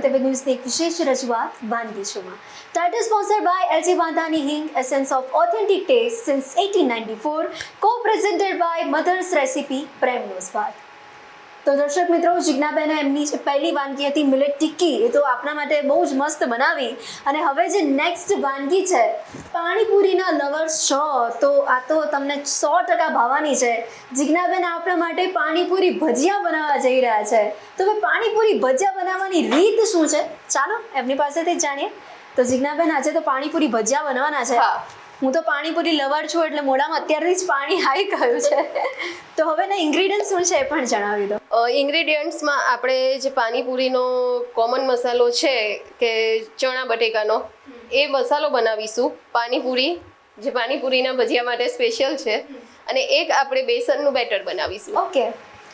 મંતવ્ય ન્યૂઝની એક વિશેષ રજૂઆત વાનગી શોમાં. ટાઇટલ સ્પોન્સર્ડ બાય એલજી વાંધાની હિંગ, essence of authentic taste since 1894, co-presented by mother's recipe, પ્રેમનો સ્વાદ. તો દર્શક મિત્રો, જિજ્ઞાબેને એમની જે પહેલી વાનગી હતી મિલેટ ટિક્કી, એ તો આપણા માટે બહુ જ મસ્ત બનાવી. અને હવે જે નેક્સ્ટ વાનગી છે, પાણીપુરીના લવર્સ છો તો આ તો તમને 100% ભાવવાની છે. જિજ્ઞાબેન આપણા માટે પાણીપુરી ભજીયા બનાવવા જઈ રહ્યા છે. તો હવે પાણીપુરી ભજીયા બનાવવાની રીત શું છે, ચાલો એમની પાસેથી જ જાણીએ. તો જિજ્ઞાબેન, આજે તો પાણીપુરી ભજીયા બનાવવાના છે. હું તો પાણીપુરી લવર છું, એટલે મોઢામાં અત્યારથી જ પાણી આવી ગયું છે. તો હવે ને ઇન્ગ્રીડિયન્ટ શું છે એ પણ જણાવી દો. ઇન્ગ્રીડિયન્ટ્સમાં આપણે જે પાણીપુરીનો કોમન મસાલો છે કે ચણા બટેકાનો, એ મસાલો બનાવીશું. પાણીપુરી જે પાણીપુરીના ભજીયા માટે સ્પેશિયલ છે. અને એક આપણે બેસનનું બેટર બનાવીશું. ઓકે,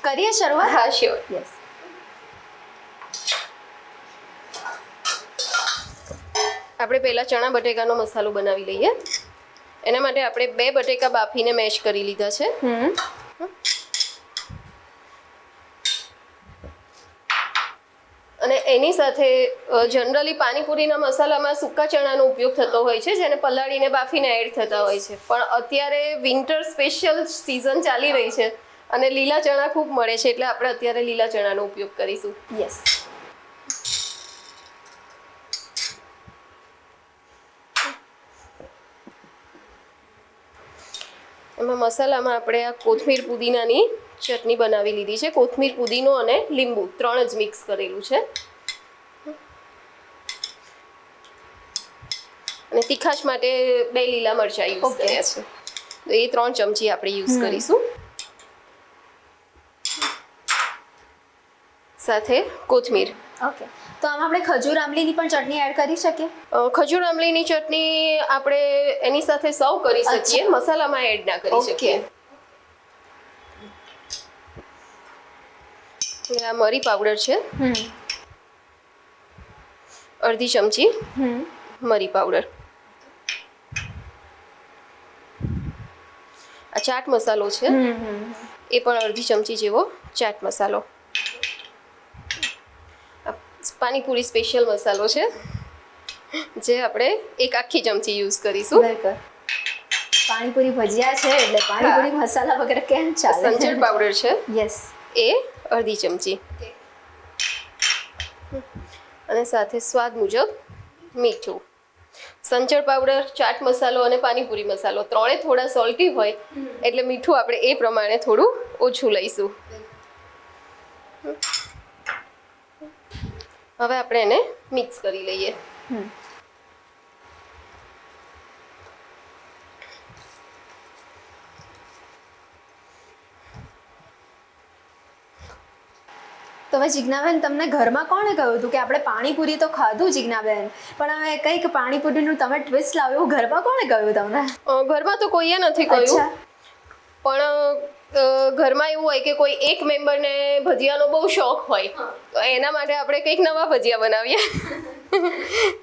કરીએ શરૂઆત? હા, શ્યોર. યસ. આપણે પહેલાં ચણા બટેકાનો મસાલો બનાવી લઈએ. એના માટે આપણે 2 બટેકા બાફીને મેશ કરી લીધા છે. અને એની સાથે જનરલી પાણીપુરીના મસાલામાં સૂકા ચણાનો ઉપયોગ થતો હોય છે, જેને પલાળીને બાફીને એડ થતા હોય છે. પણ અત્યારે વિન્ટર સ્પેશિયલ સિઝન ચાલી રહી છે અને લીલા ચણા ખૂબ મળે છે, એટલે આપણે અત્યારે લીલા ચણાનો ઉપયોગ કરીશું. યસ. એમાં મસાલામાં આપણે આ કોથમીર પુદીનાની ચટણી બનાવી લીધી છે. કોથમીર, પુદીનો અને લીંબુ 3 જ મિક્સ કરેલું છે. અને તીખાશ માટે 2 લીલા મરચાં યુઝ કર્યા છે. તો એ 3 ચમચી આપણે યુઝ કરીશું. સાથે કોથમીર. ઓકે, તો આમાં આપણે ખજૂર આમલીની પણ ચટણી એડ કરી શકીએ? ખજૂર આમલીની ચટણી આપણે એની સાથે સર્વ કરી શકીએ, મસાલામાં એડ ના કરી શકીએ. આ મરી પાવડર છે, અડધી ચમચી મરી પાવડર. આ ચાટ મસાલો છે, એ પણ અડધી ચમચી જેવો ચાટ મસાલો. પાણીપુરી સ્પેશિયલ મસાલો છે, જે આપણે 1 આખી ચમચી યુઝ કરીશું. પાણીપુરી ભજીયા છે એટલે પાણીપુરી મસાલા વગેરે કેમ ચાલે? સંચળ પાવડર છે, યસ, એ અડધી ચમચી. અને સાથે સ્વાદ મુજબ મીઠું. સંચળ પાવડર, ચાટ મસાલો અને પાણીપુરી મસાલો 3 થોડા સોલ્ટી હોય, એટલે મીઠું આપણે એ પ્રમાણે થોડું ઓછું લઈશું. હવે આપણે એને મિક્સ કરી લઈએ. તો હવે જિજ્ઞાબેન, તમને ઘરમાં કોણે કહ્યું હતું કે આપણે પાણીપુરી તો ખાધું જિજ્ઞાબેન, પણ હવે કંઈક પાણીપુરીનું તમે ટ્વિસ્ટ લાવ્યો, એવું ઘરમાં કોણે કહ્યું તમને? ઘરમાં તો કોઈએ નથી કહ્યું, પણ ઘરમાં એવું હોય કે કોઈ એક મેમ્બરને ભજીયાનો બહુ શોખ હોય, તો એના માટે આપણે કંઈક નવા ભજીયા બનાવીએ.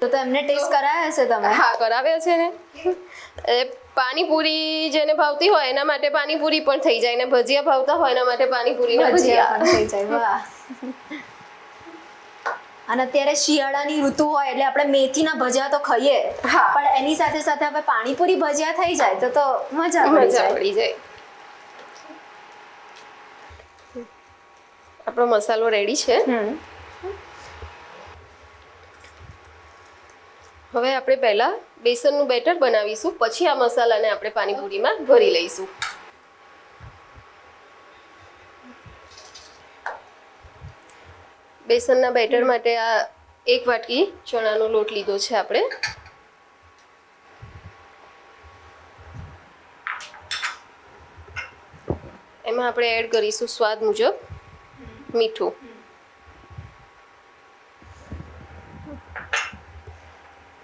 તો એમને ટેસ્ટ કરાયા હશે તમે? હા, કરાવ્યા છે ને. પાણીપુરી જેને ભાવતી હોય એના માટે પાણીપુરી પણ થઈ જાય, ને ભજીયા ભાવતા હોય એના માટે પાણીપુરીના ભજીયા પણ થઈ જાય. વાહ. અને અત્યારે શિયાળાની ઋતુ હોય એટલે આપણે મેથીના ભજીયા તો ખાઈએ, પણ એની સાથે સાથે હવે પાણીપુરી ભજીયા થઈ જાય તો મજા પડી જાય. આપણો મસાલો રેડી છે. હવે આપણે પહેલા બેસનનું બેટર બનાવીશું, પછી આ મસાલાને આપણે પાણીપુરીમાં ભરી લઈશું. બેસનના બેટર માટે આ 1 વાટકી ચણાનો લોટ લીધો છે આપણે. એમાં આપણે એડ કરીશું સ્વાદ મુજબ મીઠું.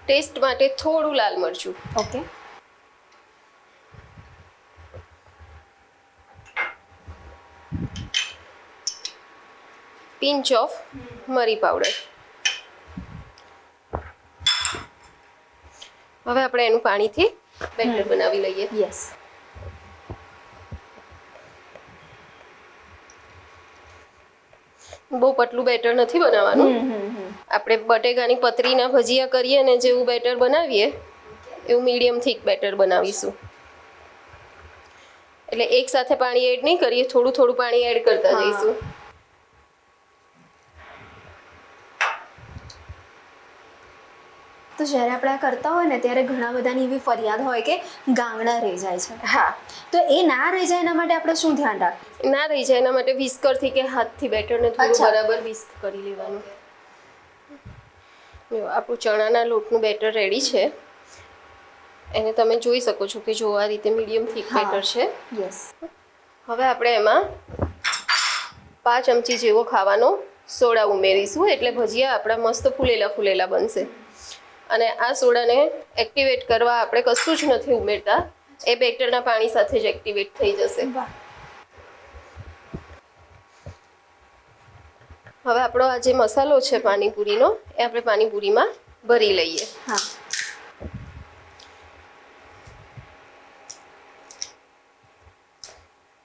ટેસ્ટ માટે થોડું લાલ મરચું. ઓકે. પિંચ ઓફ મરી પાવડર. હવે આપણે એનું પાણીથી બેટર બનાવી લઈએ. યસ. બહુ પતલું બેટર નથી બનાવવાનું. આપણે બટેકાની પતરીના ભજીયા કરીએ ને જેવું બેટર બનાવીએ એવું મીડિયમ થીક બેટર બનાવીશું. એટલે એક સાથે પાણી એડ નહીં કરીએ, થોડું થોડું પાણી એડ કરતા જઈશું. તો જ્યારે આપણે આ કરતા હોય ને ત્યારે ઘણા બધાની એવી ફરિયાદ હોય કે ગાંગડા રહી જાય છે. હા, તો એ ના રહી જાય એના માટે આપણે શું ધ્યાન રાખવું? ના રહી જાય એના માટે વિસ્કરથી કે હાથથી બેટરને થોડું બરાબર વિસ્ક કરી લેવાનું. જો આપણું ચણાના લોટનું બેટર રેડી છે. એને તમે જોઈ શકો છો કે જો આ રીતે મીડિયમ થીક બેટર છે. યસ. હવે આપણે એમાં 5 ચમચી જેવો ખાવાનો સોડા ઉમેરીશું, એટલે ભજીયા આપણા મસ્ત ફૂલેલા ફૂલેલા બનશે. અને આ સોડાને એક્ટિવેટ કરવા આપણે કશું જ નથી ઉમેરતા, એ બેટરના પાણી સાથે જ એક્ટિવેટ થઈ જશે. હવે આપણો આ જે મસાલો છે પાણીપુરીનો એ આપણે પાણીપુરીમાં ભરી લઈએ. હા.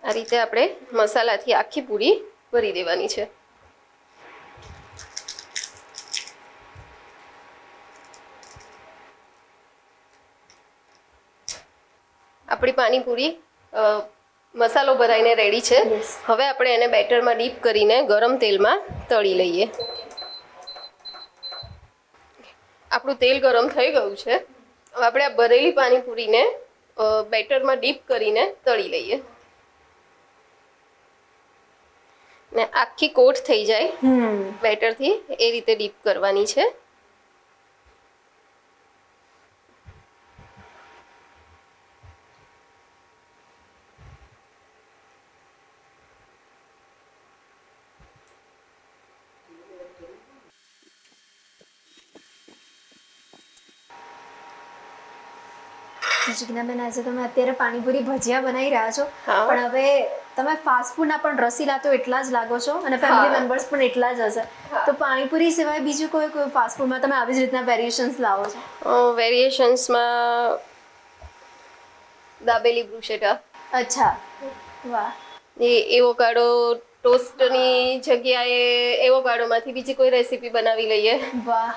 આ રીતે આપણે મસાલાથી આખી પૂરી ભરી દેવાની છે. આપણી પાણીપુરી મસાલો ભરાઈને રેડી છે. હવે આપણે એને બેટરમાં ડીપ કરીને ગરમ તેલમાં તળી લઈએ. આપણું તેલ ગરમ થઈ ગયું છે. હવે આપણે આ ભરેલી પાણીપુરીને બેટરમાં ડીપ કરીને તળી લઈએ. ને આખી કોટ થઈ જાય બેટરથી એ રીતે ડીપ કરવાની છે. જિજ્ઞાબેન, આજે તમે અત્યારે પાણીપુરી ભજીયા બનાવી રહ્યા છો, હા. પણ હવે તમે ફાસ્ટ ફૂડના પણ રસીલા તો એટલા જ લાગો છો અને ફેમિલી મેમ્બર્સ પણ એટલા જ હશે. તો પાણીપુરી સિવાય બીજું કોઈ ફાસ્ટ ફૂડમાં તમે આવી જ રીતના વેરિએશન્સ લાવો છો? વેરિએશન્સમાં દાબેલી બ્રુશેટા. અચ્છા, વાહ. એ એવોકાડો ટોસ્ટની જગ્યાએ એવોકાડોમાંથી બીજી કોઈ રેસીપી બનાવી લઈએ. વાહ.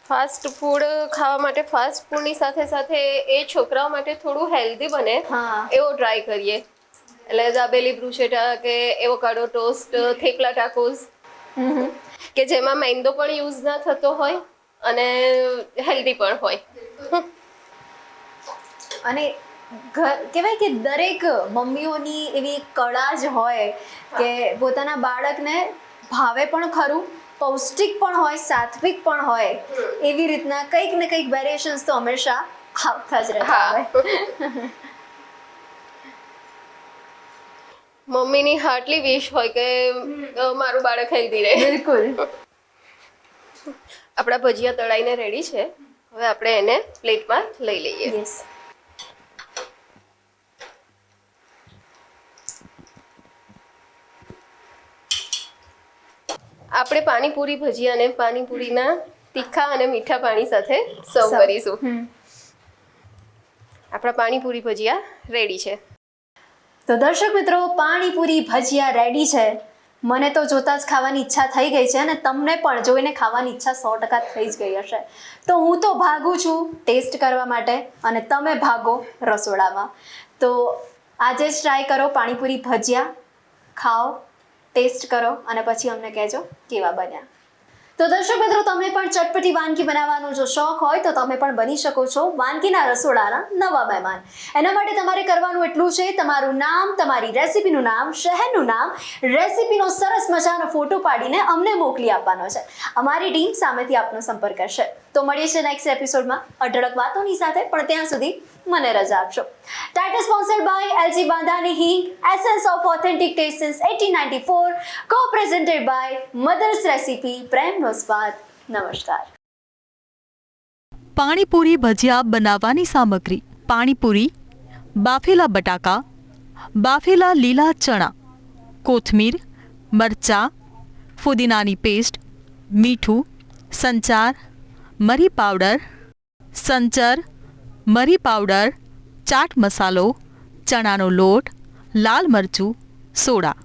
ફાસ્ટ ફૂડ ખાવા માટે ફાસ્ટ ફૂડની સાથે સાથે એ છોકરાઓ માટે થોડું હેલ્ધી બને એવો ટ્રાય કરીએ. એટલે દાબેલી બ્રુશેટા કે એવોકાડો ટોસ્ટ, થેપલા ટાકોસ કે જેમાં મેંદો પણ યુઝ ના થતો હોય અને હેલ્ધી પણ હોય. અને કહેવાય કે દરેક મમ્મીઓની એવી કળા જ હોય કે પોતાના બાળકને ભાવે પણ ખરું, પૌષ્ટિક પણ હોય, સાત્વિક પણ હોય, એવી રીતના કંઈક ને કંઈક વેરિએશન્સ તો હંમેશા આવતા જ રહેતા હોય. મમ્મીની હાર્ટલી વિશ હોય કે મારું બાળક હેલ્ધી રહે. બિલકુલ. આપણા ભજીયા તળાઈને રેડી છે. હવે આપણે એને પ્લેટમાં લઈ લઈએ. યસ. આપણે પાણીપુરી ભજીયાને પાણીપુરીના તીખા અને મીઠા પાણી સાથે સર્વ કરીશું. આપણા પાણીપુરી ભજીયા રેડી છે. તો દર્શક મિત્રો, પાણીપુરી ભજીયા રેડી છે. મને તો જોતાં જ ખાવાની ઈચ્છા થઈ ગઈ છે અને તમને પણ જોઈને ખાવાની ઈચ્છા 100% થઈ જ ગઈ હશે. તો હું તો ભાગું છું ટેસ્ટ કરવા માટે અને તમે ભાગો રસોડામાં. તો આજે જ ટ્રાય કરો પાણીપુરી ભજીયા, ખાઓ, ટેસ્ટ કરો અને પછી અમને કહેજો કેવા બન્યા. તો દર્શક મિત્રો, તમને પણ ચટપટી વાનગી બનાવવાનો જો શોખ હોય તો તમે પણ બની શકો છો વાનગીના રસોડાના નવા મહેમાન. એના માટે તમારે કરવાનું એટલું છે, તમારું નામ, તમારી રેસીપીનું નામ, શહેરનું નામ, રેસીપીનો સરસ મજાનો ફોટો પાડીને અમને મોકલી આપવાનો છે. અમારી ટીમ સામેથી આપનો સંપર્ક કરશે. તો મળીએ છીએ નેક્સ્ટ એપિસોડમાં અઢળક વાતોની સાથે, પણ ત્યાં સુધી મને રજા આપશો. ટાઇટલ સ્પોન્સર્ડ બાય LG બાંધાની હિંગ, essence of authentic taste since 1894, co-presented by mother's recipe, પ્રેમનો સ્વાદ. નમસ્કાર. પાણીપુરી ભજીયા બનાવવાની સામગ્રી: પાણીપુરી, બાફેલા બટાકા, બાફેલા લીલા ચણા, કોથમીર, મરચાં, ફુદીનાની પેસ્ટ, મીઠું, સંચાર, મરી પાવડર, સંચર, મરી પાવડર, ચાટ મસાલો, ચણાનો લોટ, લાલ મરચું, સોડા.